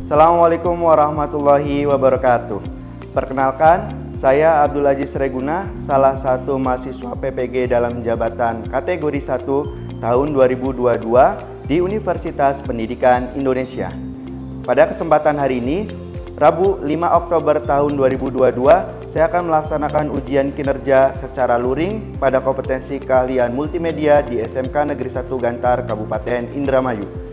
Assalamualaikum warahmatullahi wabarakatuh. Perkenalkan, saya Abdul Aziz Reguna, salah satu mahasiswa PPG dalam jabatan kategori 1 tahun 2022 di Universitas Pendidikan Indonesia. Pada kesempatan hari ini, Rabu 5 Oktober tahun 2022, saya akan melaksanakan ujian kinerja secara luring pada kompetensi keahlian multimedia di SMK Negeri 1 Gantar, Kabupaten Indramayu.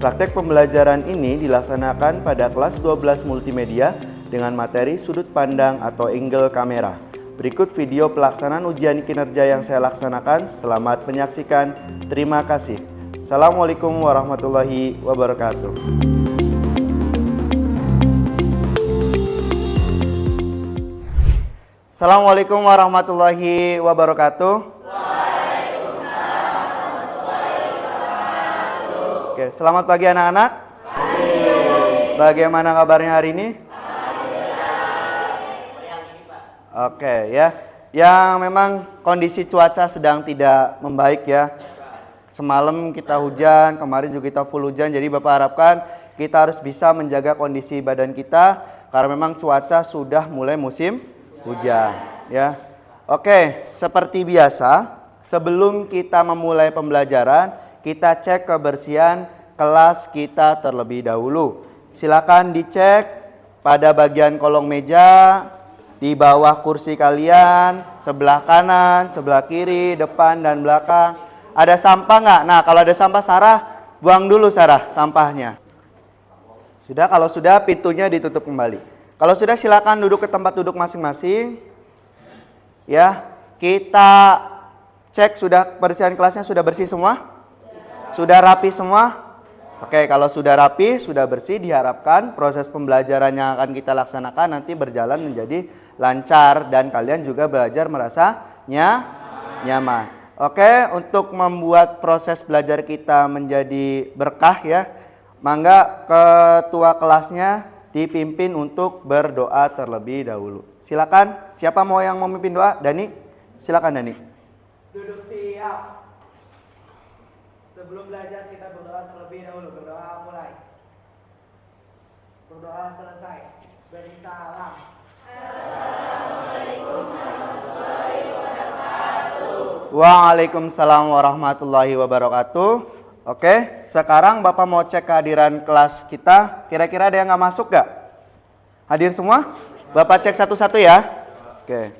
Praktek pembelajaran ini dilaksanakan pada kelas 12 multimedia dengan materi sudut pandang atau angle kamera. Berikut video pelaksanaan ujian kinerja yang saya laksanakan. Selamat menyaksikan. Terima kasih. Assalamualaikum warahmatullahi wabarakatuh. Assalamualaikum warahmatullahi wabarakatuh. Oke, selamat pagi anak-anak. Bagaimana kabarnya hari ini? Oke ya, yang memang kondisi cuaca sedang tidak membaik ya. Semalam kita hujan, kemarin juga kita full hujan. Jadi Bapak harapkan kita harus bisa menjaga kondisi badan kita karena memang cuaca sudah mulai musim hujan ya. Oke, seperti biasa, sebelum kita memulai pembelajaran, kita cek kebersihan kelas kita terlebih dahulu. Silakan dicek pada bagian kolong meja, di bawah kursi kalian, sebelah kanan, sebelah kiri, depan dan belakang. Ada sampah nggak? Nah, kalau ada sampah, Sarah, buang dulu Sarah sampahnya. Sudah, kalau sudah pintunya ditutup kembali. Kalau sudah, silakan duduk ke tempat duduk masing-masing. Ya, kita cek sudah kebersihan kelasnya sudah bersih semua? Sudah rapi semua? Oke, kalau sudah rapi, sudah bersih, diharapkan proses pembelajaran yang akan kita laksanakan nanti berjalan menjadi lancar dan kalian juga belajar merasa nyaman. Oke, untuk membuat proses belajar kita menjadi berkah ya, mangga ketua kelasnya dipimpin untuk berdoa terlebih dahulu. Silakan, siapa mau yang memimpin doa? Dani, silakan Dani. Duduk siap. Sebelum belajar kita berdoa terlebih dahulu. Berdoa mulai. Berdoa selesai. Beri salam. Assalamualaikum warahmatullahi wabarakatuh. Waalaikumsalam warahmatullahi wabarakatuh. Oke, sekarang Bapak mau cek kehadiran kelas kita. Kira-kira ada yang nggak masuk nggak? Hadir semua? Bapak cek satu-satu ya. Oke.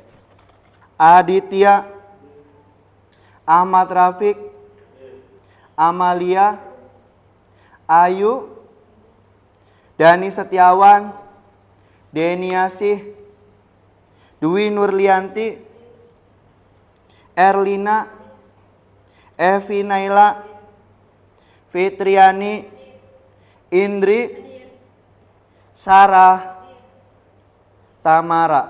Aditya, Ahmad Rafiq, Amalia, Ayu, Dani Setiawan, Deni Asih, Dwi Nurlianti, Erlina, Evi Naila, Fitriani, Indri, Sarah, Tamara.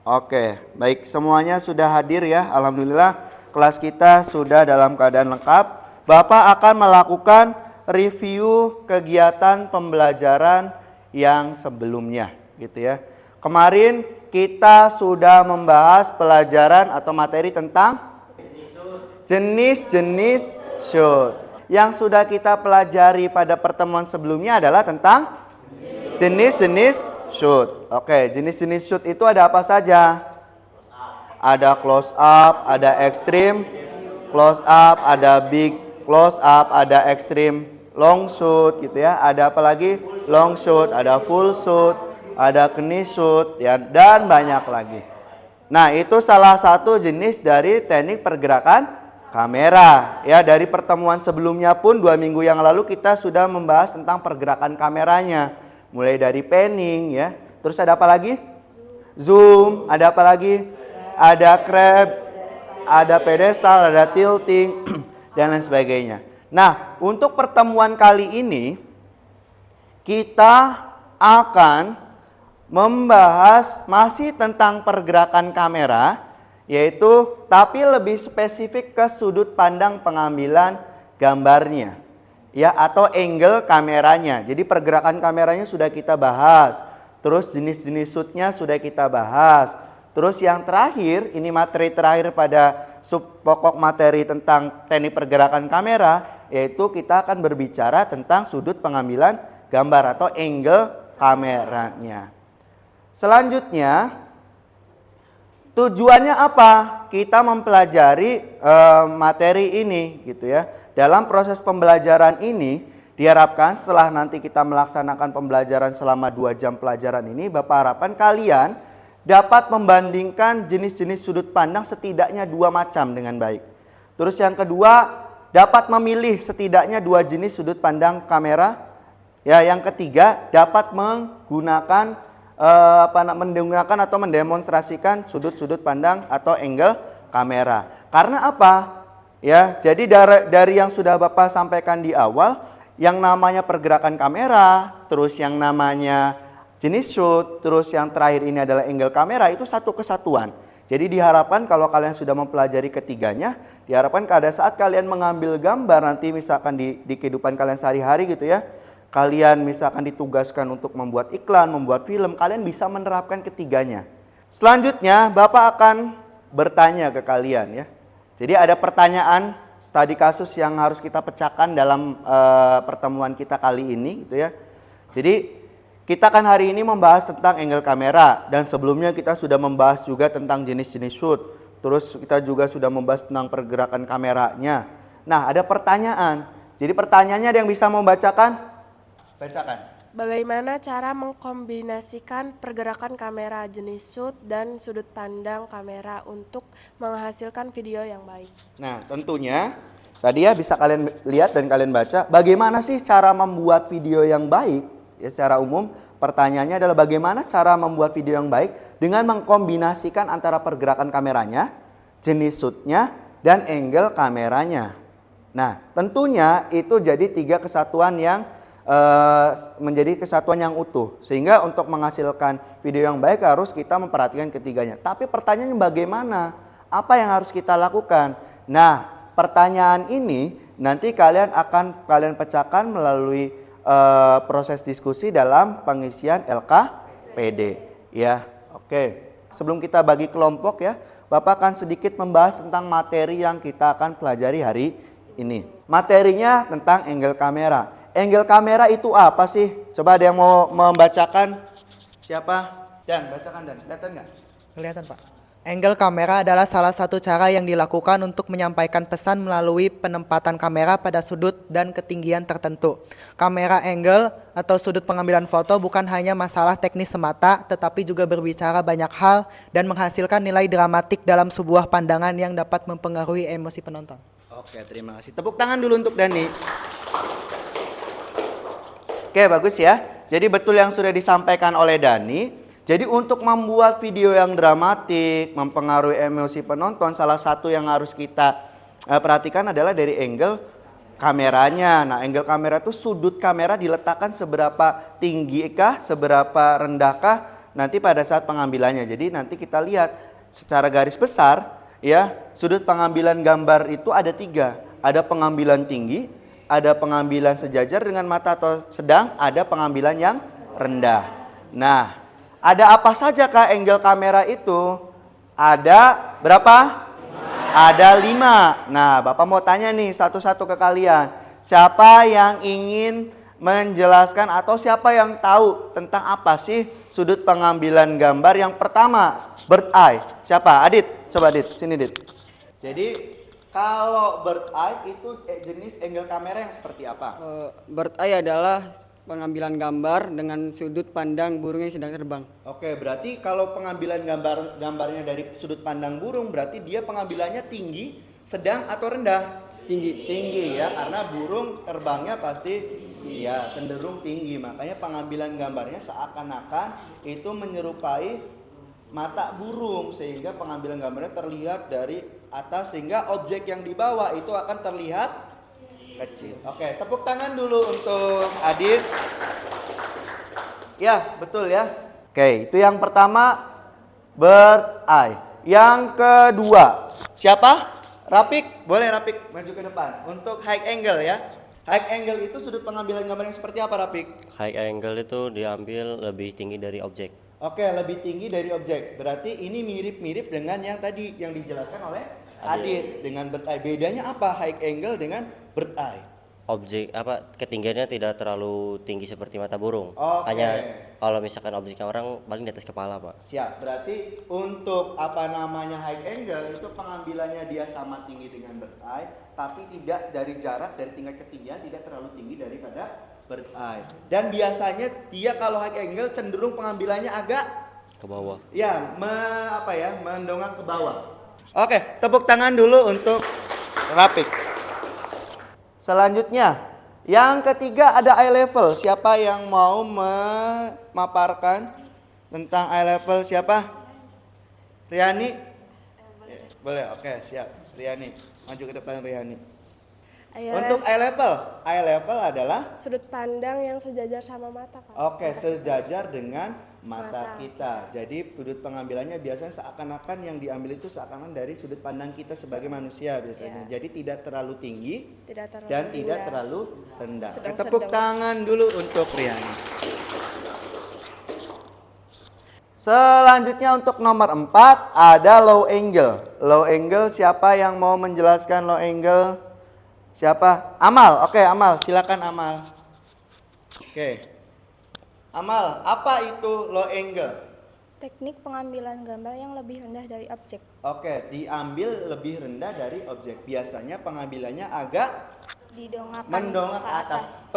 Oke, baik, semuanya sudah hadir ya. Alhamdulillah kelas kita sudah dalam keadaan lengkap. Bapak akan melakukan review kegiatan pembelajaran yang sebelumnya gitu ya. Kemarin kita sudah membahas pelajaran atau materi tentang jenis-jenis shoot. Yang sudah kita pelajari pada pertemuan sebelumnya adalah tentang jenis-jenis shoot. Oke, jenis-jenis shoot itu ada apa saja? Ada close up, ada extreme close up, ada big close up, ada extreme long shoot gitu ya. Ada apa lagi? Long shoot, ada full shoot, ada knee shoot ya, dan banyak lagi. Nah, itu salah satu jenis dari teknik pergerakan kamera. Ya, dari pertemuan sebelumnya pun 2 minggu yang lalu kita sudah membahas tentang pergerakan kameranya. Mulai dari panning ya. Terus ada apa lagi? Zoom, ada apa lagi? Ada crab, ada pedestal, ada tilting dan lain sebagainya. Nah, untuk pertemuan kali ini kita akan membahas masih tentang pergerakan kamera, yaitu tapi lebih spesifik ke sudut pandang pengambilan gambarnya ya, atau angle kameranya. Jadi pergerakan kameranya sudah kita bahas, terus jenis-jenis shootnya sudah kita bahas. Terus yang terakhir, ini materi terakhir pada sub pokok materi tentang teknik pergerakan kamera, yaitu kita akan berbicara tentang sudut pengambilan gambar atau angle kameranya. Selanjutnya, tujuannya apa? Kita mempelajari materi ini gitu ya. Dalam proses pembelajaran ini diharapkan setelah nanti kita melaksanakan pembelajaran selama 2 jam pelajaran ini, Bapak harapkan kalian dapat membandingkan jenis-jenis sudut pandang setidaknya 2 macam dengan baik. Terus yang kedua, dapat memilih setidaknya 2 jenis sudut pandang kamera. Ya, yang ketiga, dapat menggunakan menggunakan atau mendemonstrasikan sudut-sudut pandang atau angle kamera. Karena apa? Ya, jadi dari yang sudah Bapak sampaikan di awal, yang namanya pergerakan kamera, terus yang namanya jenis shoot, terus yang terakhir ini adalah angle kamera, itu satu kesatuan. Jadi diharapkan kalau kalian sudah mempelajari ketiganya, diharapkan pada saat kalian mengambil gambar nanti misalkan di kehidupan kalian sehari-hari gitu ya, kalian misalkan ditugaskan untuk membuat iklan, membuat film, kalian bisa menerapkan ketiganya. Selanjutnya Bapak akan bertanya ke kalian ya. Jadi ada pertanyaan studi kasus yang harus kita pecahkan dalam pertemuan kita kali ini gitu ya. Jadi kita kan hari ini membahas tentang angle kamera dan sebelumnya kita sudah membahas juga tentang jenis-jenis shoot. Terus kita juga sudah membahas tentang pergerakan kameranya. Nah, ada pertanyaan. Jadi pertanyaannya ada yang bisa membacakan? Bacakan. Bagaimana cara mengkombinasikan pergerakan kamera jenis shoot dan sudut pandang kamera untuk menghasilkan video yang baik? Nah, tentunya tadi ya bisa kalian lihat dan kalian baca bagaimana sih cara membuat video yang baik. Ya, secara umum pertanyaannya adalah bagaimana cara membuat video yang baik dengan mengkombinasikan antara pergerakan kameranya, jenis shootnya, dan angle kameranya. Nah, tentunya itu jadi 3 kesatuan yang menjadi kesatuan yang utuh. Sehingga untuk menghasilkan video yang baik harus kita memperhatikan ketiganya. Tapi pertanyaannya bagaimana? Apa yang harus kita lakukan? Nah, pertanyaan ini nanti kalian pecahkan melalui proses diskusi dalam pengisian LKPD ya. Oke. Sebelum kita bagi kelompok ya, Bapak akan sedikit membahas tentang materi yang kita akan pelajari hari ini. Materinya tentang angle kamera. Angle kamera itu apa sih? Coba ada yang mau membacakan? Siapa? Dan, bacakan Dan. Kelihatan nggak? Kelihatan Pak. Angle kamera adalah salah satu cara yang dilakukan untuk menyampaikan pesan melalui penempatan kamera pada sudut dan ketinggian tertentu. Kamera angle atau sudut pengambilan foto bukan hanya masalah teknis semata, tetapi juga berbicara banyak hal dan menghasilkan nilai dramatik dalam sebuah pandangan yang dapat mempengaruhi emosi penonton. Oke, terima kasih. Tepuk tangan dulu untuk Dani. Oke, bagus ya. Jadi betul yang sudah disampaikan oleh Dani. Jadi untuk membuat video yang dramatik, mempengaruhi emosi penonton, salah satu yang harus kita perhatikan adalah dari angle kameranya. Nah, angle kamera itu sudut kamera diletakkan seberapa tinggi kah, seberapa rendah kah nanti pada saat pengambilannya. Jadi nanti kita lihat secara garis besar ya, sudut pengambilan gambar itu ada 3. Ada pengambilan tinggi, ada pengambilan sejajar dengan mata atau sedang, ada pengambilan yang rendah. Nah, ada apa saja kah angle kamera itu? Ada berapa? 5. Ada 5. Nah, Bapak mau tanya nih satu-satu ke kalian. Siapa yang ingin menjelaskan atau siapa yang tahu tentang apa sih sudut pengambilan gambar yang pertama? Bird eye. Siapa? Adit. Coba Adit, sini Adit. Jadi kalau bird eye itu jenis angle kamera yang seperti apa? Bird eye adalah pengambilan gambar dengan sudut pandang burung yang sedang terbang. Oke, berarti kalau pengambilan gambarnya dari sudut pandang burung, berarti dia pengambilannya tinggi, sedang atau rendah? Tinggi. Tinggi ya, karena burung terbangnya pasti ya cenderung tinggi. Makanya pengambilan gambarnya seakan-akan itu menyerupai mata burung, sehingga pengambilan gambarnya terlihat dari atas, sehingga objek yang dibawa itu akan terlihat kecil. Oke, tepuk tangan dulu untuk Adit. Ya, betul ya. Oke, itu yang pertama, bird eye. Yang kedua, siapa? Rapik, boleh Rapik maju ke depan. Untuk high angle ya. High angle itu sudut pengambilan gambar yang seperti apa, Rapik? High angle itu diambil lebih tinggi dari objek. Oke, lebih tinggi dari objek. Berarti ini mirip-mirip dengan yang tadi yang dijelaskan oleh Adit dengan bird eye. Bedanya apa high angle dengan bird eye? objek ketinggiannya tidak terlalu tinggi seperti mata burung. Oke. Hanya kalau misalkan objeknya orang paling di atas kepala, Pak. Siap. Berarti untuk high angle itu pengambilannya dia sama tinggi dengan bird eye, tapi tidak dari jarak dari tingkat ketinggian tidak terlalu tinggi daripada bird eye. Dan biasanya dia kalau high angle cenderung pengambilannya agak Ke bawah. ya mendongak ke bawah. Oke, tepuk tangan dulu untuk Rafiq. Selanjutnya, yang ketiga ada eye level. Siapa yang mau memaparkan tentang eye level? Siapa? Riani? Boleh, oke, siap. Riani, maju ke depan Riani. Untuk eye level adalah sudut pandang yang sejajar sama mata, Pak. oke, sejajar dengan mata kita. Jadi sudut pengambilannya biasanya seakan-akan yang diambil itu seakan-akan dari sudut pandang kita sebagai manusia biasanya. Ya. Jadi tidak terlalu tinggi Tidak terlalu dan rendah. tidak terlalu rendah. Oke, Sedang-sedang. tepuk tangan dulu untuk Riani. Selanjutnya untuk nomor 4 ada low angle. Low angle siapa yang mau menjelaskan low angle? Siapa? Amal. Oke, Amal, silakan Amal. Oke. Amal, apa itu low angle? Teknik pengambilan gambar yang lebih rendah dari objek. Oke, diambil lebih rendah dari objek. Biasanya pengambilannya agak mendongak ke atas.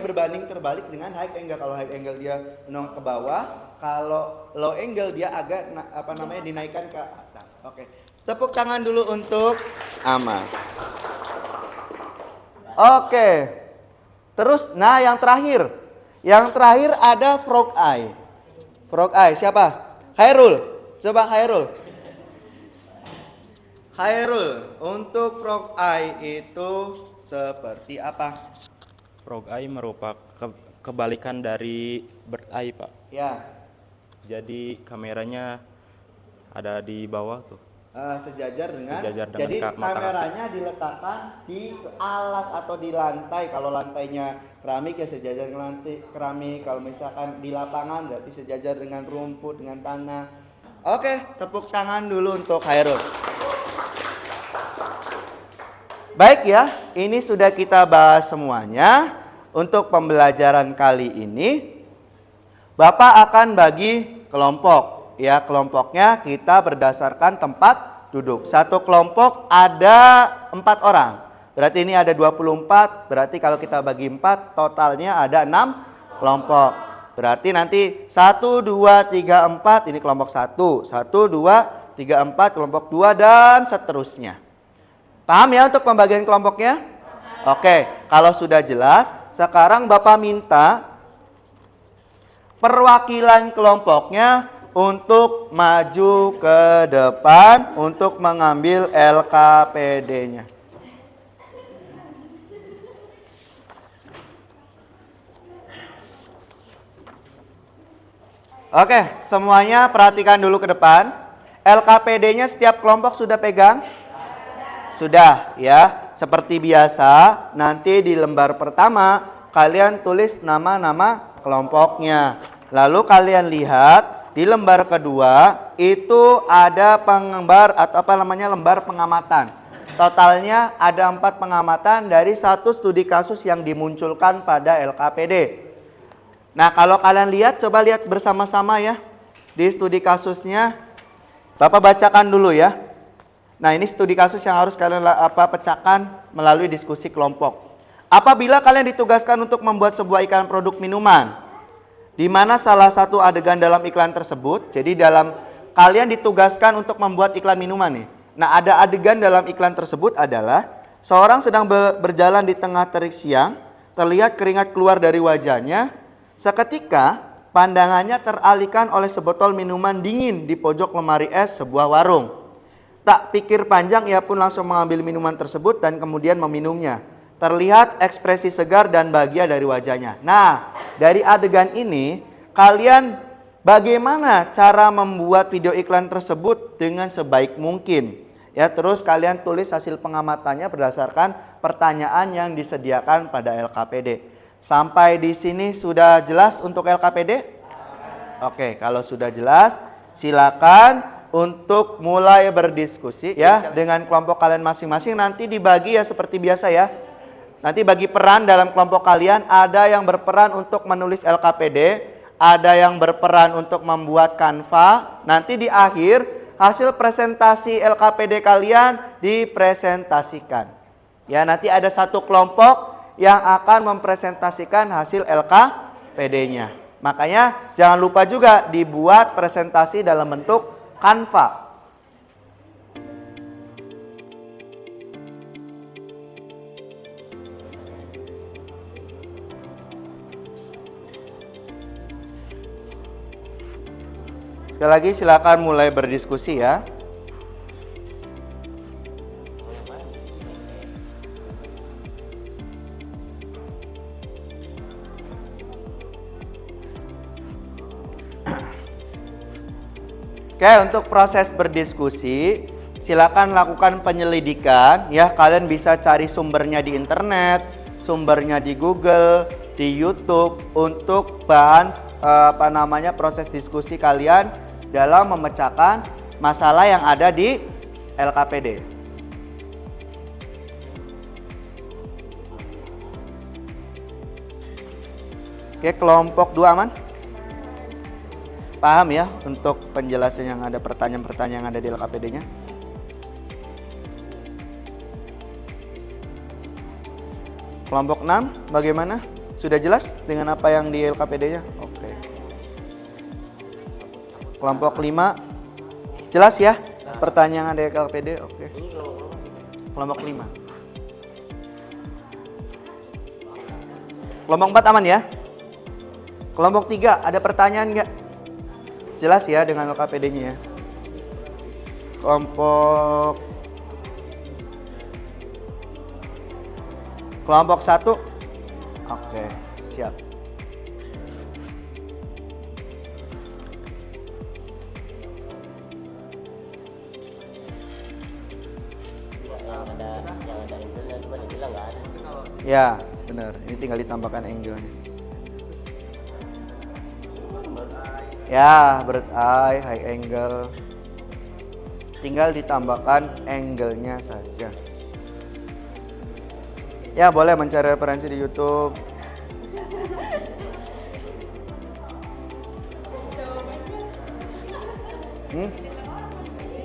Berbanding terbalik dengan high angle. Kalau high angle dia mendongak ke bawah, kalau low angle dia agak dinaikkan ke atas. Oke. Tepuk tangan dulu untuk Amal. Oke. Terus yang terakhir. Yang terakhir ada frog eye. Frog eye siapa? Hairul. Coba Hairul. Hairul, untuk frog eye itu seperti apa? Frog eye merupakan kebalikan dari bird eye, Pak. Ya, Jadi kameranya ada di bawah tuh. sejajar dengan Jadi kameranya diletakkan di alas atau di lantai. Kalau lantainya keramik ya sejajar dengan lantai keramik. Kalau misalkan di lapangan berarti sejajar dengan rumput, dengan tanah. Oke, tepuk tangan dulu untuk Hairul. Baik ya, ini sudah kita bahas semuanya. Untuk pembelajaran kali ini Bapak akan bagi kelompok. Ya, kelompoknya kita berdasarkan tempat duduk. Satu kelompok ada 4 orang. Berarti ini ada 24. Berarti kalau kita bagi 4, totalnya ada 6 kelompok. Berarti nanti 1, 2, 3, 4 ini kelompok 1. 1, 2, 3, 4 kelompok 2 dan seterusnya. Paham ya untuk pembagian kelompoknya? Oke, kalau sudah jelas, sekarang Bapak minta perwakilan kelompoknya untuk maju ke depan untuk mengambil LKPD-nya. Oke, semuanya perhatikan dulu ke depan. LKPD-nya setiap kelompok sudah pegang? Sudah ya. Seperti biasa, nanti di lembar pertama kalian tulis nama-nama kelompoknya. Lalu kalian lihat di lembar kedua itu ada lembar pengamatan. Totalnya ada 4 pengamatan dari 1 studi kasus yang dimunculkan pada LKPD. Nah, kalau kalian lihat, coba lihat bersama-sama ya. Di studi kasusnya, Bapak bacakan dulu ya. Nah, ini studi kasus yang harus kalian pecahkan melalui diskusi kelompok. Apabila kalian ditugaskan untuk membuat sebuah iklan produk minuman, di mana salah satu adegan dalam iklan tersebut, jadi kalian ditugaskan untuk membuat iklan minuman nih. Nah, ada adegan dalam iklan tersebut adalah seorang sedang berjalan di tengah terik siang, terlihat keringat keluar dari wajahnya. Seketika pandangannya teralihkan oleh sebotol minuman dingin di pojok lemari es sebuah warung. Tak pikir panjang, ia pun langsung mengambil minuman tersebut dan kemudian meminumnya. Terlihat ekspresi segar dan bahagia dari wajahnya. Nah, dari adegan ini, kalian bagaimana cara membuat video iklan tersebut dengan sebaik mungkin? Ya, terus kalian tulis hasil pengamatannya berdasarkan pertanyaan yang disediakan pada LKPD. Sampai di sini sudah jelas untuk LKPD? Oke, kalau sudah jelas, silakan untuk mulai berdiskusi ya dengan kelompok kalian masing-masing. Nanti dibagi ya seperti biasa ya. Nanti bagi peran dalam kelompok kalian, ada yang berperan untuk menulis LKPD, ada yang berperan untuk membuat Canva. Nanti di akhir, hasil presentasi LKPD kalian dipresentasikan. Ya, nanti ada satu kelompok yang akan mempresentasikan hasil LKPD-nya. Makanya jangan lupa juga dibuat presentasi dalam bentuk Canva. Sekali lagi silakan mulai berdiskusi ya. Oke, untuk proses berdiskusi, silakan lakukan penyelidikan ya. Kalian bisa cari sumbernya di internet, sumbernya di Google, di YouTube untuk bahan proses diskusi kalian dalam memecahkan masalah yang ada di LKPD. Oke, kelompok 2 aman? Paham ya untuk penjelasan yang ada, pertanyaan-pertanyaan yang ada di LKPD-nya? Kelompok 6 bagaimana? Sudah jelas dengan apa yang di LKPD-nya? Oke. Kelompok 5 jelas ya pertanyaan dari LKPD? Oke. Kelompok 5. Kelompok 4 aman ya? Kelompok 3 ada pertanyaan nggak? Jelas ya dengan LKPD-nya ya? Kelompok 1. Oke, siap. Ya, benar. Ini tinggal ditambahkan angle-nya. Ya, bird eye, high angle. Tinggal ditambahkan angle-nya saja. Ya, boleh mencari referensi di YouTube.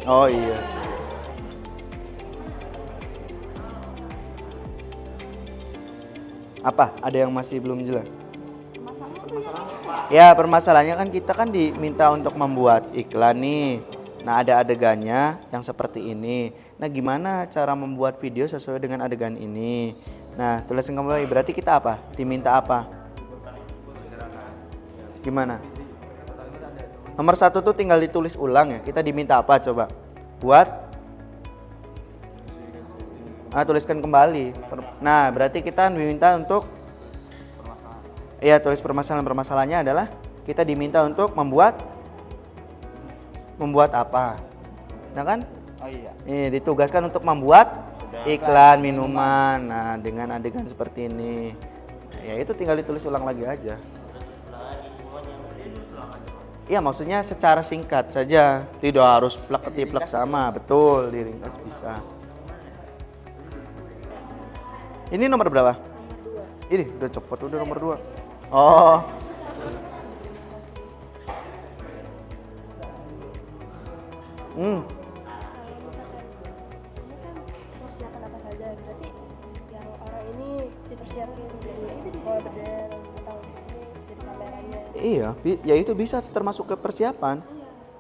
Oh iya. Apa? Ada yang masih belum jelas? Ya, permasalahannya kan kita kan diminta untuk membuat iklan nih. Nah, ada adegannya yang seperti ini. Nah, gimana cara membuat video sesuai dengan adegan ini? Nah, tulisan kembali. Berarti kita apa? Diminta apa? Gimana? Nomor 1 tuh tinggal ditulis ulang ya. Kita diminta apa coba? Buat? Tuliskan kembali. Nah, berarti kita diminta untuk tulis permasalahannya adalah kita diminta untuk membuat apa? Nah kan? Oh iya. Ditugaskan untuk membuat iklan minuman. Nah, dengan adegan seperti ini. Ya itu tinggal ditulis ulang lagi aja. Iya, maksudnya secara singkat saja. Tidak harus plek-ketiplek sama. Betul, diringkas bisa. Ini nomor berapa? Ini udah cepet, udah nomor 2. Oh. Persiapan apa saja? Berarti yang orang ini dipersiapkan jadi model atau di sini jadi kameranya. Iya, ya itu bisa termasuk ke persiapan.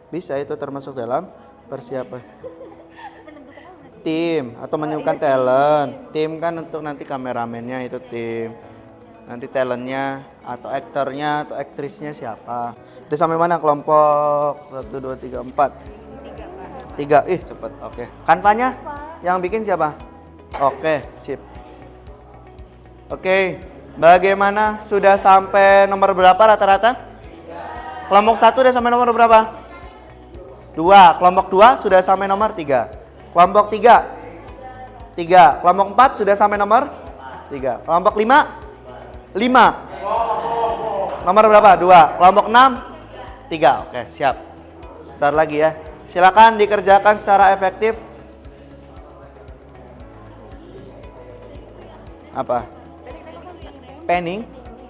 Bisa itu termasuk dalam persiapan. Tim atau menemukan talent. Tim kan untuk nanti kameramennya itu tim. Nanti talentnya atau aktornya atau aktrisnya siapa. Udah sampai mana kelompok? 1, 2, 3, 4. 3. Cepet. Oke. Canva-nya yang bikin siapa? Oke, sip. Oke. Bagaimana? Sudah sampai nomor berapa rata-rata? Kelompok 1 udah sampai nomor berapa? 2. Kelompok 2 sudah sampai nomor 3. Kelompok 3. 3. Kelompok 4 sudah sampai nomor 3. Kelompok 5. 5. Nomor berapa? 2. Kelompok 6. 3. Oke, siap. Bentar lagi ya. Silakan dikerjakan secara efektif. Apa? Panning?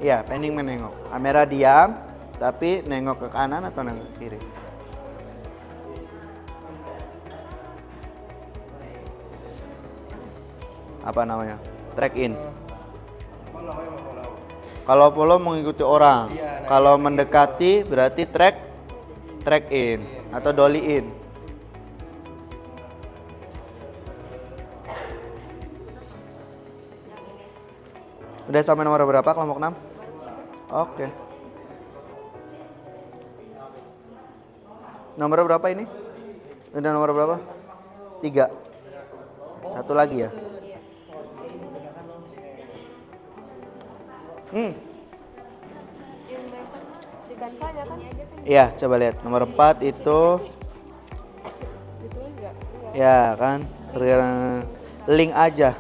Iya, panning menengok. Kamera diam, tapi nengok ke kanan atau nengok ke kiri. Apa namanya? Track in. Kalau follow mengikuti orang. Kalau mendekati berarti track in atau dolly in. Udah sampai nomor berapa kelompok 6? Oke. Nomor berapa ini? Udah nomor berapa? 3. Satu lagi ya. Di Canva-nya kan? Iya, coba lihat. Nomor 4 itu Ditulis nggak? ya kan link aja.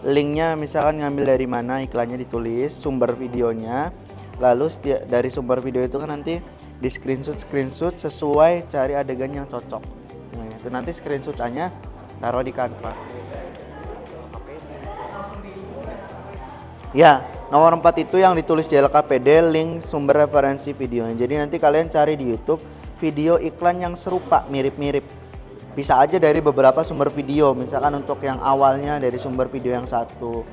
Linknya misalkan ngambil dari mana, iklannya ditulis, sumber videonya. Lalu dari sumber video itu kan nanti di screenshot sesuai cari adegan yang cocok. Nah, itu nanti screenshotannya taruh di Canva. Ya, nomor 4 itu yang ditulis di LKPD link sumber referensi videonya. Jadi nanti kalian cari di YouTube video iklan yang serupa, mirip-mirip. Bisa aja dari beberapa sumber video, misalkan untuk yang awalnya dari sumber video yang satu,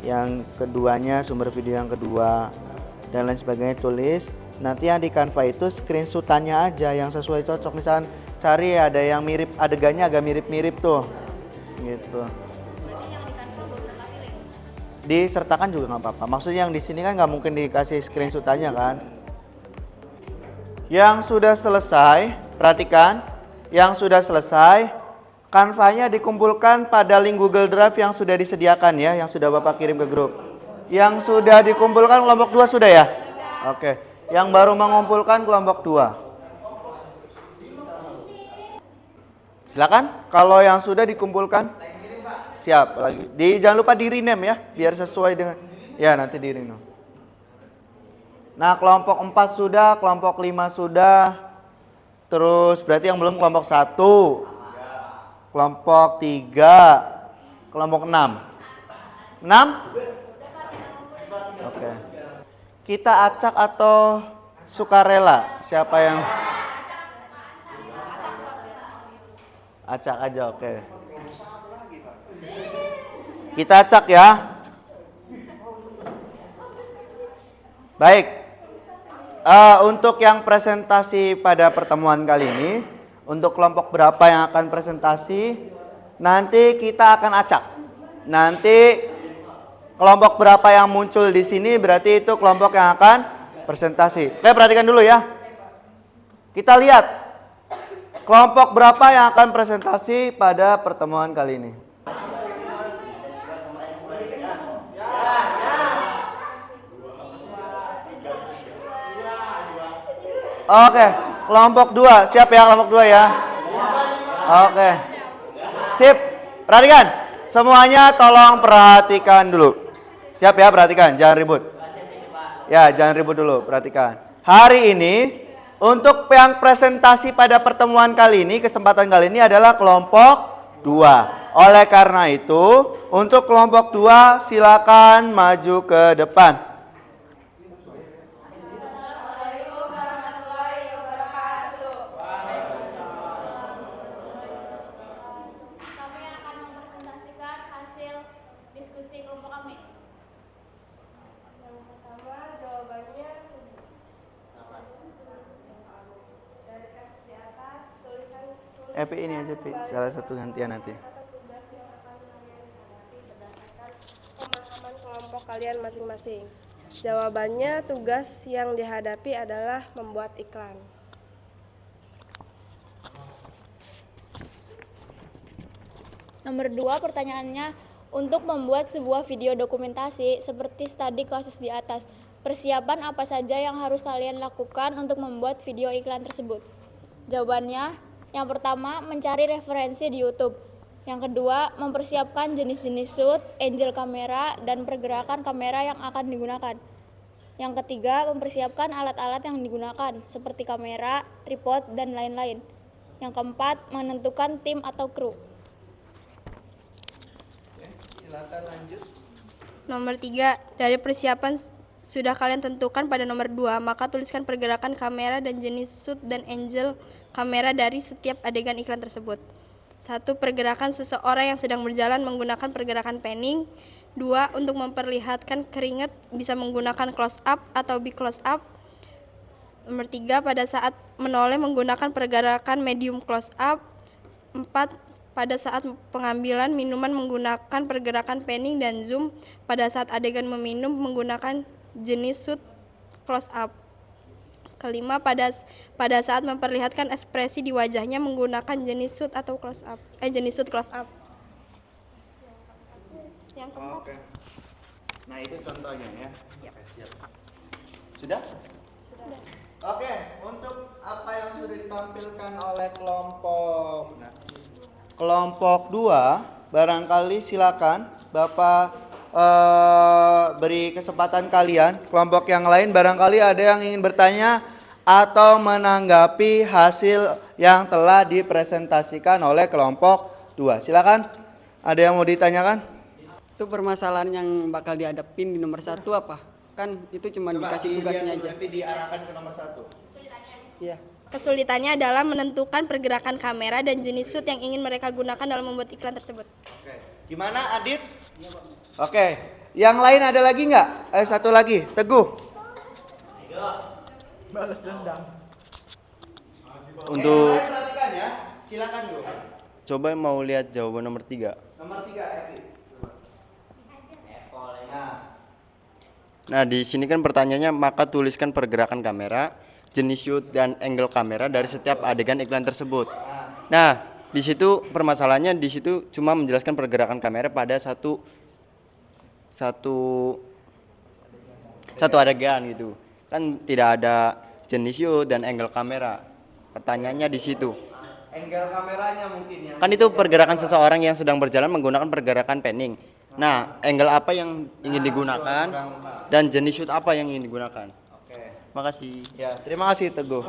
yang keduanya sumber video yang kedua, dan lain sebagainya tulis. Nanti yang di Canva itu screenshotannya aja yang sesuai cocok. Misalkan cari ada yang mirip, adegannya agak mirip-mirip tuh, gitu. Disertakan juga nggak apa-apa. Maksudnya yang di sini kan nggak mungkin dikasih screenshotannya kan. Yang sudah selesai, perhatikan. Yang sudah selesai, Canva-nya dikumpulkan pada link Google Drive yang sudah disediakan ya, yang sudah Bapak kirim ke grup. Yang sudah dikumpulkan kelompok 2 sudah ya? Oke. Yang baru mengumpulkan kelompok 2. Silakan, kalau yang sudah dikumpulkan siap lagi. Jangan lupa di rename ya, biar sesuai dengan ya nanti di rename. Nah, kelompok 4 sudah, kelompok 5 sudah. Terus berarti yang belum kelompok 1, kelompok 3, kelompok 6. 6? Oke. Kita acak atau sukarela? Siapa yang acak aja, oke. Kita acak ya. Baik. Untuk yang presentasi pada pertemuan kali ini, untuk kelompok berapa yang akan presentasi, nanti kita akan acak. Nanti kelompok berapa yang muncul di sini berarti itu kelompok yang akan presentasi. Oke, perhatikan dulu ya. Kita lihat kelompok berapa yang akan presentasi pada pertemuan kali ini. Oke, kelompok 2. Siap ya kelompok 2 ya? Oke. Sip. Perhatikan. Semuanya tolong perhatikan dulu. Siap ya, perhatikan. Jangan ribut. Ya, jangan ribut dulu. Perhatikan. Hari ini, untuk yang presentasi pada pertemuan kali ini, kesempatan kali ini adalah kelompok 2. Oleh karena itu, untuk kelompok 2 silakan maju ke depan. Epi ini aja, Pi. Salah satu gantian nanti. Pemahaman kelompok kalian masing-masing. Jawabannya, tugas yang dihadapi adalah membuat iklan. Nomor 2 pertanyaannya, untuk membuat sebuah video dokumentasi seperti studi kasus di atas, persiapan apa saja yang harus kalian lakukan untuk membuat video iklan tersebut? Jawabannya, yang pertama, mencari referensi di YouTube. Yang kedua, mempersiapkan jenis-jenis shoot, angle kamera, dan pergerakan kamera yang akan digunakan. Yang ketiga, mempersiapkan alat-alat yang digunakan, seperti kamera, tripod, dan lain-lain. Yang keempat, menentukan tim atau kru. Silakan lanjut. Nomor 3, dari persiapan sudah kalian tentukan pada nomor 2, maka tuliskan pergerakan kamera dan jenis shoot dan angle kamera dari setiap adegan iklan tersebut. 1. Pergerakan seseorang yang sedang berjalan menggunakan pergerakan panning. 2. Untuk memperlihatkan keringat bisa menggunakan close up atau big close up. Nomor 3, pada saat menoleh menggunakan pergerakan medium close up. 4. Pada saat pengambilan minuman menggunakan pergerakan panning dan zoom. Pada saat adegan meminum menggunakan jenis shoot close up. Kelima, pada saat memperlihatkan ekspresi di wajahnya menggunakan jenis shoot atau close up. Jenis shoot close up. Yang keempat. Oke. Nah, itu contohnya ya. Oke, siap. Sudah? Sudah. Oke, untuk apa yang sudah ditampilkan oleh kelompok. Nah, kelompok 2, barangkali silakan Bapak beri kesempatan kalian. Kelompok yang lain barangkali ada yang ingin bertanya atau menanggapi hasil yang telah dipresentasikan oleh kelompok 2. Silakan. Ada yang mau ditanyakan? Itu permasalahan yang bakal dihadapin di nomor 1 apa? Kan itu cuma dikasih tugasnya aja. Nanti diarahkan ke nomor 1. Iya. Kesulitannya adalah menentukan pergerakan kamera dan jenis shoot yang ingin mereka gunakan dalam membuat iklan tersebut. Oke. Gimana Adit? Oke. Yang lain ada lagi nggak? Satu lagi, Teguh. Balas dendam. Untuk Perhatikan ya. Silakan Gu. coba mau lihat jawaban nomor 3. Nomor 3 Evi. Nah, Nah, di sini kan pertanyaannya maka tuliskan pergerakan kamera, jenis shoot dan angle kamera dari setiap adegan iklan tersebut. Nah, di situ permasalahannya di situ cuma menjelaskan pergerakan kamera pada satu adegan gitu. Kan tidak ada jenis shoot dan angle kamera. Pertanyaannya di situ. angle kameranya mungkin ya. Kan itu pergerakan seseorang yang sedang berjalan menggunakan pergerakan panning. Nah, angle apa yang ingin digunakan dan jenis shoot apa yang ingin digunakan? Oke. Makasih. Ya, terima kasih Teguh.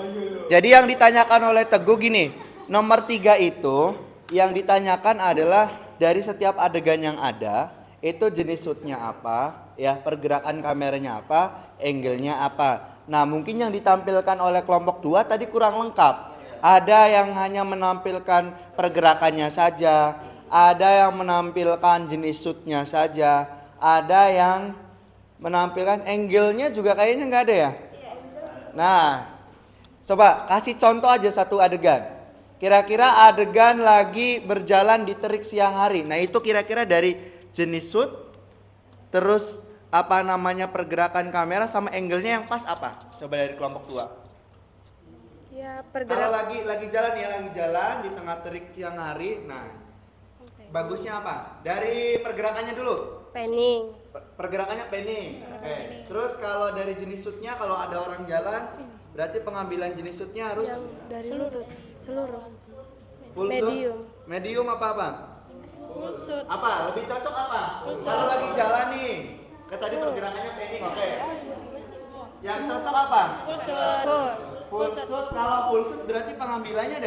Jadi yang ditanyakan oleh Teguh gini, nomor 3 itu yang ditanyakan adalah dari setiap adegan yang ada, itu jenis shootnya apa, ya, pergerakan kameranya apa, angle-nya apa. Nah, mungkin yang ditampilkan oleh kelompok 2 tadi kurang lengkap. Ada yang hanya menampilkan pergerakannya saja, ada yang menampilkan jenis shootnya saja, ada yang menampilkan angle-nya juga kayaknya nggak ada ya. Nah, coba kasih contoh aja satu adegan. Kira-kira adegan lagi berjalan di terik siang hari. Nah, itu kira-kira dari jenis shoot, terus apa namanya pergerakan kamera sama angle-nya yang pas apa? Coba dari kelompok 2. Ya, Kalau lagi jalan ya, lagi jalan di tengah terik siang hari. Nah, bagusnya apa? Dari pergerakannya dulu. panning. Pergerakannya panning. Oke. Terus kalau dari jenis shootnya, kalau ada orang jalan, berarti pengambilan jenis shootnya harus Yang dari lutut seluruh. full medium. shoot. Medium apa? Full shoot. Apa? Lebih cocok apa? Kalau lagi jalan nih. Kan tadi pergerakannya panning. Oke. Yang cocok apa? Full shoot. Full shoot. Kalau full shoot berarti pengambilannya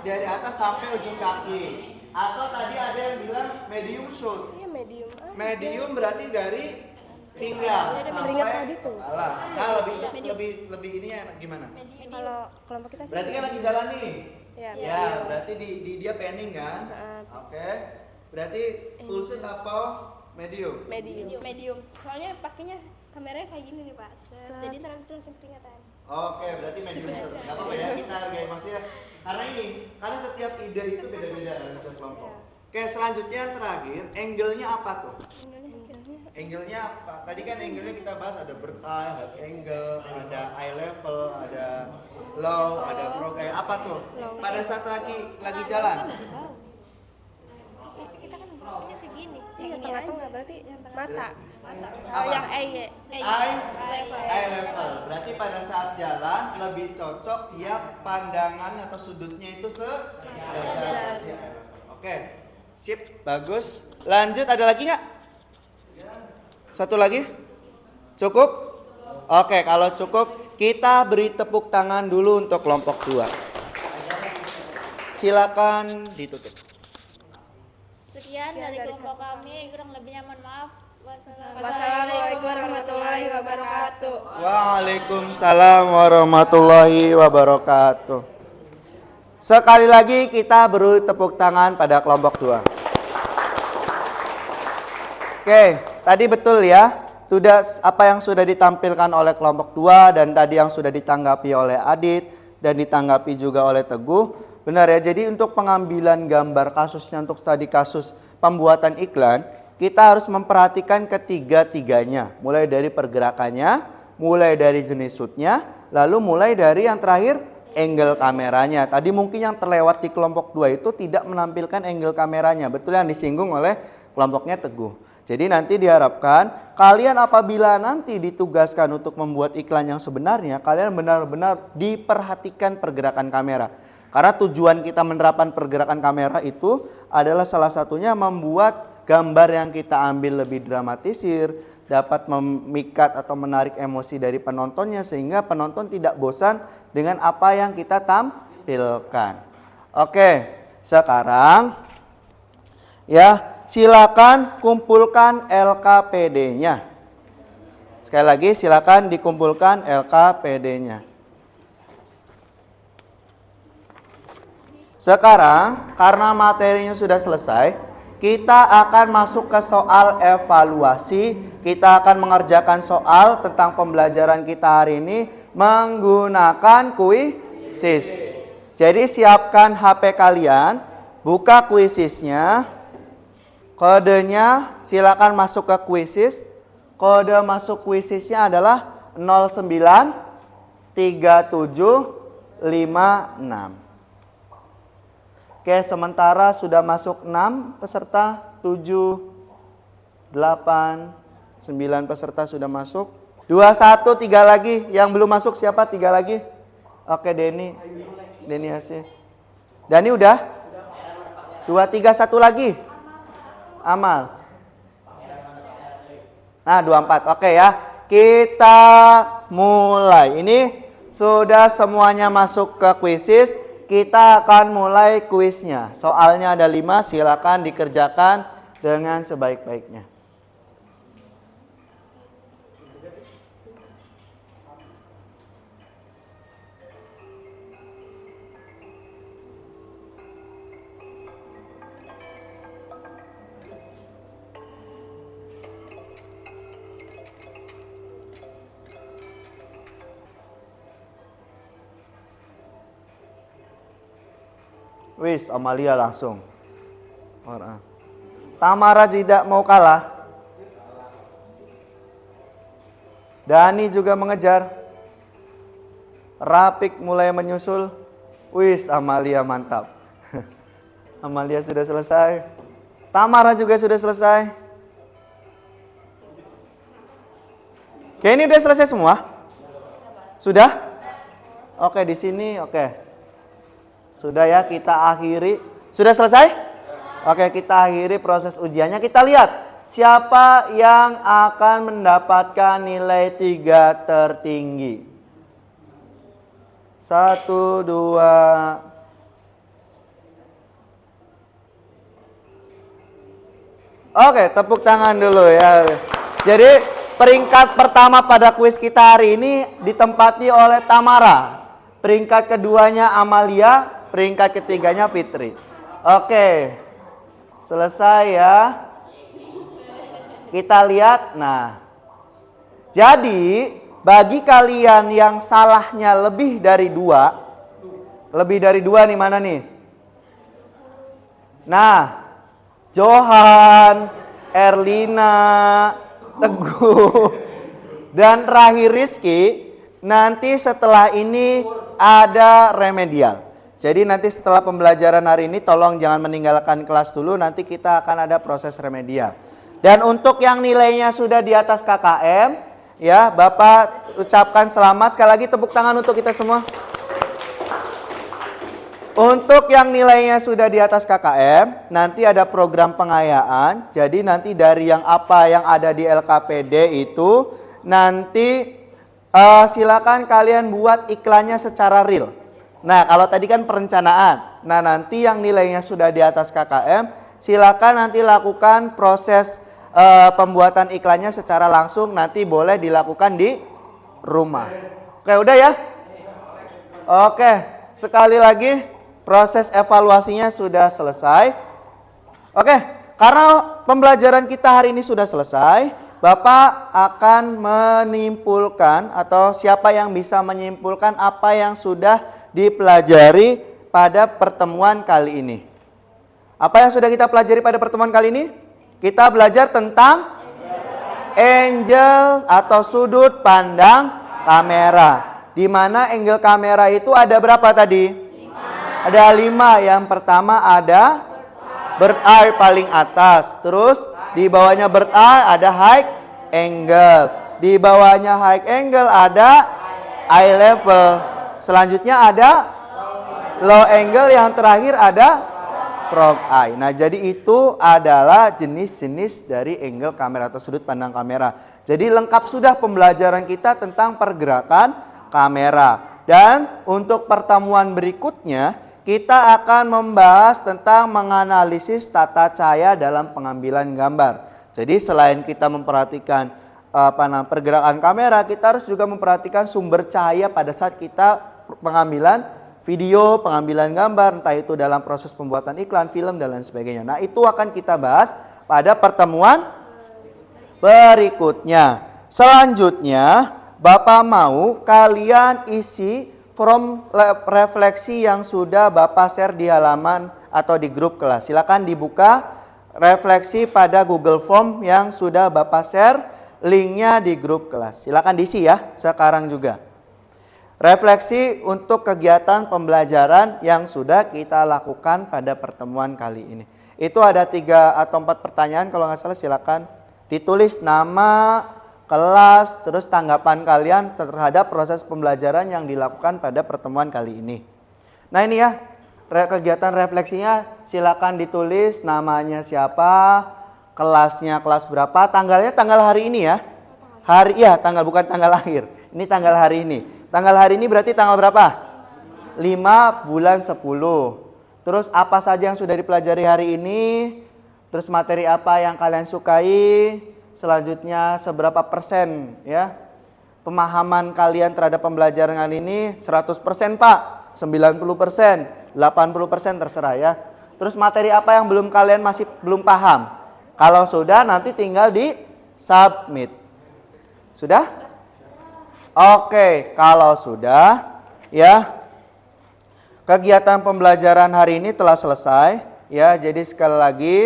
dari atas sampai ujung kaki. Atau tadi ada yang bilang medium shoot. Iya, medium. Medium berarti dari pinggang sampai alah. Nah, lebih ini ya gimana? Kalau kelompok kita sih Berarti kan lagi jalan nih. Ya, Ya, berarti dia panning kan? Oke. Berarti full shoot atau medium? Medium. Soalnya pakainya kameranya kayak gini nih, Pak. Jadi langsung kelihatan. Oke, berarti medium shoot. Enggak apa-apa ya, kita hargai maksudnya. Karena setiap ide itu beda-beda dari setiap kelompok. Oke, selanjutnya yang terakhir, angle-nya apa tuh? Angle-nya apa? Tadi kan angle-nya kita bahas ada bird eye, ada angle, ada eye level, ada low, ada progress. Apa tuh? Pada saat lagi jalan. Kita kan punya segini. Iya, tengah-tengah berarti mata. Apa? Yang Eye level. Berarti pada saat jalan lebih cocok dia pandangan atau sudutnya itu sejajar. Oke. Sip, bagus. Lanjut, ada lagi nggak? Satu lagi? Cukup? Oke, kalau cukup kita beri tepuk tangan dulu untuk kelompok 2. Silakan ditutup. Sekian dari kelompok kami, kurang lebihnya mohon maaf. Wassalamualaikum warahmatullahi wabarakatuh. Waalaikumsalam warahmatullahi wabarakatuh. Sekali lagi kita beri tepuk tangan pada kelompok 2. Oke, tadi betul ya. Apa yang sudah ditampilkan oleh kelompok 2 dan tadi yang sudah ditanggapi oleh Adit dan ditanggapi juga oleh Teguh. Benar ya, jadi untuk pengambilan gambar kasusnya untuk studi kasus pembuatan iklan, kita harus memperhatikan ketiga-tiganya. Mulai dari pergerakannya, mulai dari jenis shootnya, lalu mulai dari yang terakhir angle kameranya. Tadi mungkin yang terlewat di kelompok 2 itu tidak menampilkan angle kameranya. Betul yang disinggung oleh kelompoknya Teguh. Jadi nanti diharapkan kalian apabila nanti ditugaskan untuk membuat iklan yang sebenarnya, kalian benar-benar diperhatikan pergerakan kamera. Karena tujuan kita menerapkan pergerakan kamera itu adalah salah satunya membuat gambar yang kita ambil lebih dramatisir, dapat memikat atau menarik emosi dari penontonnya sehingga penonton tidak bosan dengan apa yang kita tampilkan. Oke, sekarang ya silakan kumpulkan LKPD-nya. Sekali lagi silakan dikumpulkan LKPD-nya. Sekarang karena materinya sudah selesai, kita akan masuk ke soal evaluasi. Kita akan mengerjakan soal tentang pembelajaran kita hari ini menggunakan kuisis. Jadi siapkan HP kalian, buka kuisisnya. Kodenya silakan masuk ke kuisis. Kode masuk kuisisnya adalah 093756. Oke, sementara sudah masuk 6 peserta, 7, 8, 9 peserta sudah masuk. 21, 3 lagi. Yang belum masuk siapa? 3 lagi. Oke, Denny Hasis. Dani udah? 2, 3, 1 lagi. Amal. Nah, 24. Oke ya. Kita mulai. Ini sudah semuanya masuk ke kuisis. Kita akan mulai kuisnya. Soalnya ada 5, silakan dikerjakan dengan sebaik-baiknya. Wis, Amalia langsung. Tamara tidak mau kalah. Dani juga mengejar. Rapik mulai menyusul. Wis, Amalia mantap. Amalia sudah selesai. Tamara juga sudah selesai. Oke, ini udah selesai semua? Sudah? Oke, di sini oke. Sudah ya, kita akhiri. Sudah selesai? Oke, kita akhiri proses ujiannya. Kita lihat siapa yang akan mendapatkan nilai 3 tertinggi. 1, 2. Oke, tepuk tangan dulu ya. Jadi peringkat pertama pada kuis kita hari ini ditempati oleh Tamara. Peringkat keduanya Amalia. Peringkat ketiganya Fitri. Oke. Selesai ya. Kita lihat. Nah. Jadi bagi kalian yang salahnya lebih dari 2. Lebih dari 2 nih mana nih? Nah. Johan, Erlina, Teguh, dan Rahir Rizky. Nanti setelah ini ada remedial. Jadi nanti setelah pembelajaran hari ini tolong jangan meninggalkan kelas dulu, nanti kita akan ada proses remedial. Dan untuk yang nilainya sudah di atas KKM, ya Bapak ucapkan selamat. Sekali lagi tepuk tangan untuk kita semua. Untuk yang nilainya sudah di atas KKM, nanti ada program pengayaan. Jadi nanti dari yang apa yang ada di LKPD itu, nanti silakan kalian buat iklannya secara real. Nah, kalau tadi kan perencanaan. Nah, nanti yang nilainya sudah di atas KKM, silakan nanti lakukan proses pembuatan iklannya secara langsung nanti boleh dilakukan di rumah. Oke, udah ya? Oke, sekali lagi proses evaluasinya sudah selesai. Oke, karena pembelajaran kita hari ini sudah selesai, Bapak akan menyimpulkan atau siapa yang bisa menyimpulkan apa yang sudah dipelajari pada pertemuan kali ini. Apa yang sudah kita pelajari pada pertemuan kali ini? Kita belajar tentang angle atau sudut pandang kamera. Di mana angle kamera itu ada berapa tadi? 5. Ada 5. Yang pertama ada bird eye paling atas. Terus di bawahnya bird eye ada high angle. Di bawahnya high angle ada eye level. Selanjutnya ada low angle. Yang terakhir ada frog eye. Nah, jadi itu adalah jenis-jenis dari angle kamera atau sudut pandang kamera. Jadi lengkap sudah pembelajaran kita tentang pergerakan kamera. Dan untuk pertemuan berikutnya kita akan membahas tentang menganalisis tata cahaya dalam pengambilan gambar. Jadi selain kita memperhatikan pergerakan kamera, kita harus juga memperhatikan sumber cahaya pada saat kita pengambilan video, pengambilan gambar, entah itu dalam proses pembuatan iklan, film, dan lain sebagainya. Nah, itu akan kita bahas pada pertemuan berikutnya. Selanjutnya, Bapak mau kalian isi form refleksi yang sudah Bapak share di halaman atau di grup kelas. Silakan dibuka refleksi pada Google Form yang sudah Bapak share, linknya di grup kelas. Silakan diisi ya, sekarang juga. Refleksi untuk kegiatan pembelajaran yang sudah kita lakukan pada pertemuan kali ini. Itu ada 3 atau 4 pertanyaan kalau nggak salah, silakan ditulis nama, kelas, terus tanggapan kalian terhadap proses pembelajaran yang dilakukan pada pertemuan kali ini. Nah ini ya, kegiatan refleksinya silakan ditulis namanya siapa, kelasnya kelas berapa, tanggalnya tanggal hari ini ya. Tanggal bukan tanggal lahir. Ini tanggal hari ini. Tanggal hari ini berarti tanggal berapa? 5 bulan 10. Terus apa saja yang sudah dipelajari hari ini? Terus materi apa yang kalian sukai? Selanjutnya seberapa persen ya pemahaman kalian terhadap pembelajaran kali ini? 100% Pak, 90%, 80% terserah ya. Terus materi apa yang kalian masih belum paham? Kalau sudah nanti tinggal di submit. Sudah? Oke, kalau sudah ya, kegiatan pembelajaran hari ini telah selesai ya. Jadi sekali lagi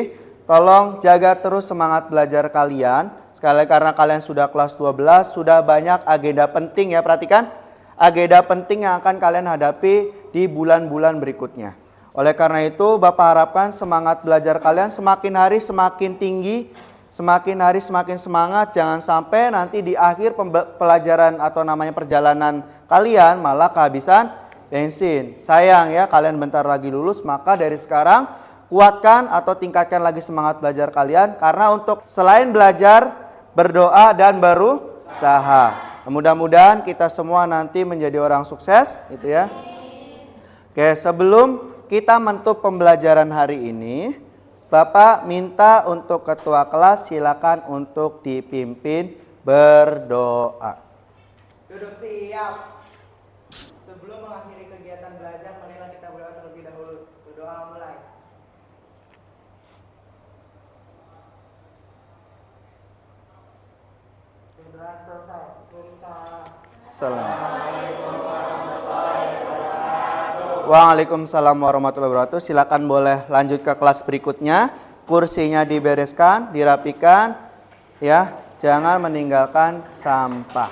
tolong jaga terus semangat belajar kalian. Sekali lagi karena kalian sudah kelas 12, sudah banyak agenda penting ya, perhatikan. Agenda penting yang akan kalian hadapi di bulan-bulan berikutnya. Oleh karena itu Bapak harapkan semangat belajar kalian semakin hari semakin tinggi. Semakin hari semakin semangat, jangan sampai nanti di akhir pelajaran atau namanya perjalanan kalian malah kehabisan bensin. Sayang ya, kalian bentar lagi lulus, maka dari sekarang kuatkan atau tingkatkan lagi semangat belajar kalian. Karena untuk selain belajar, berdoa dan berusaha. Mudah-mudahan kita semua nanti menjadi orang sukses, gitu ya. Oke, sebelum kita menutup pembelajaran hari ini, Bapak minta untuk ketua kelas silakan untuk dipimpin berdoa. Duduk siap. Sebelum mengakhiri kegiatan belajar, marilah kita berdoa terlebih dahulu. Berdoa mulai. Sudah selesai. Assalamualaikum warahmatullahi wabarakatuh. Waalaikumsalam warahmatullahi wabarakatuh. Silakan boleh lanjut ke kelas berikutnya. Kursinya dibereskan, dirapikan, ya. Jangan meninggalkan sampah.